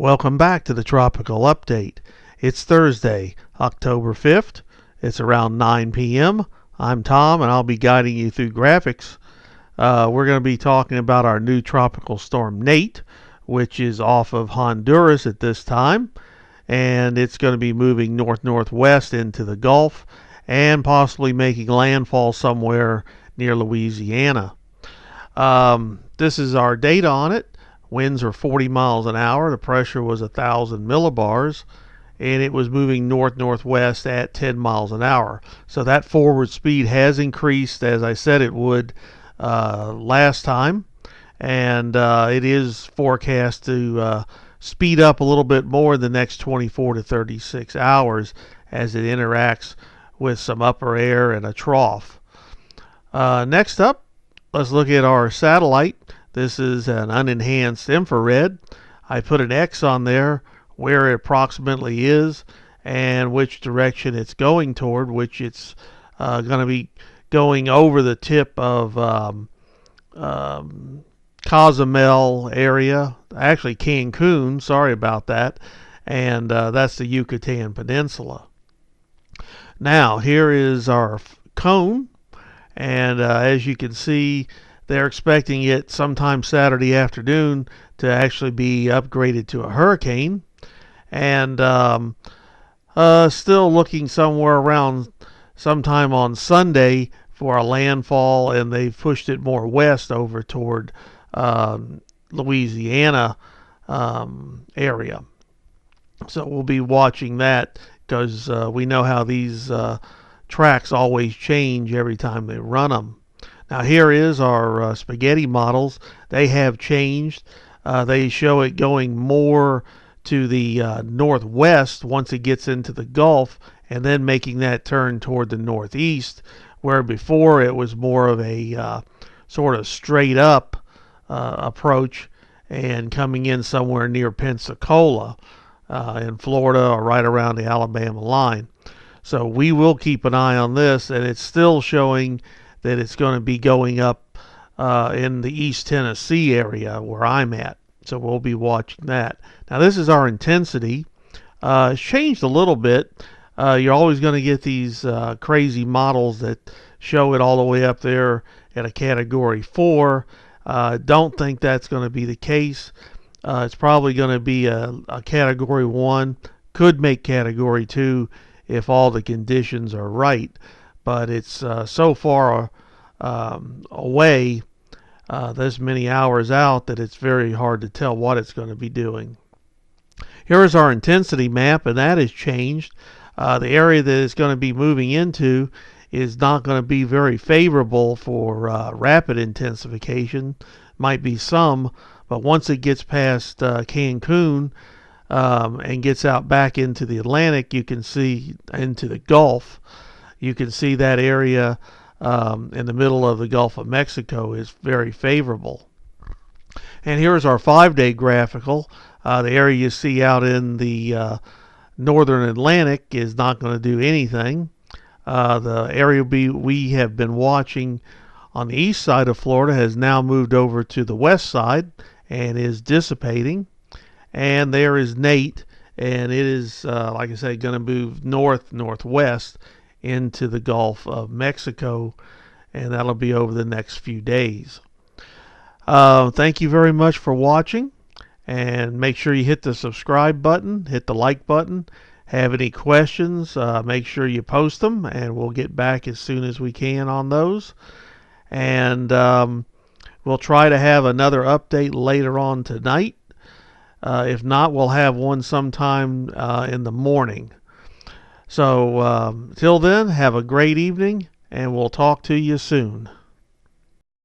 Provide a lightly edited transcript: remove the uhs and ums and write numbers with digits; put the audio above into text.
Welcome back to the Tropical Update. It's Thursday, October 5th. It's around 9 p.m. I'm Tom, and I'll be guiding you through graphics. We're going to be talking about our new tropical storm Nate, which is off of Honduras at this time, and it's going to be moving north-northwest into the Gulf and possibly making landfall somewhere near Louisiana. This is our data on it. Winds are 40 miles an hour. The pressure was 1,000 millibars, and it was moving north-northwest at 10 miles an hour. So that forward speed has increased, as I said it would last time, and it is forecast to speed up a little bit more in the next 24 to 36 hours as it interacts with some upper air and a trough. Next up, let's look at our satellite. This is an unenhanced infrared. I put an X on there where it approximately is and which direction it's going toward, which it's going to be going over the tip of Cozumel area, actually Cancun, sorry about that, and that's the Yucatan Peninsula. Now, here is our cone, and as you can see, they're expecting it sometime Saturday afternoon to actually be upgraded to a hurricane, and still looking somewhere around sometime on Sunday for a landfall, and they've pushed it more west over toward Louisiana area. So we'll be watching that because we know how these tracks always change every time they run them. Now here is our spaghetti models. They have changed. They show it going more to the northwest once it gets into the Gulf, and then making that turn toward the northeast, where before it was more of a sort of straight up approach and coming in somewhere near Pensacola in Florida or right around the Alabama line. So we will keep an eye on this, and it's still showing that it's going to be going up in the East Tennessee area where I'm at. So we'll be watching that. Now this is our intensity. It's changed a little bit. You're always going to get these crazy models that show it all the way up there at a category 4. Don't think that's going to be the case. It's probably going to be a category 1. Could make category 2 if all the conditions are right. But it's so far away, this many hours out, that it's very hard to tell what it's going to be doing. Here is our intensity map, and that has changed. The area that it's going to be moving into is not going to be very favorable for rapid intensification. Might be some, but once it gets past Cancun and gets out back into the Atlantic, you can see into the Gulf. You can see that area in the middle of the Gulf of Mexico is very favorable. And here's our 5-day graphical. The area you see out in the northern Atlantic is not going to do anything. The area we have been watching on the east side of Florida has now moved over to the west side and is dissipating. And there is Nate, and it is, like I said, going to move north-northwest into the Gulf of Mexico, and that'll be over the next few days. Thank you very much for watching, and make sure you hit the subscribe button, hit the like button. Have any questions, make sure you post them, and we'll get back as soon as we can on those. And we'll try to have another update later on tonight. If not, we'll have one sometime in the morning. So till then, have a great evening, and we'll talk to you soon.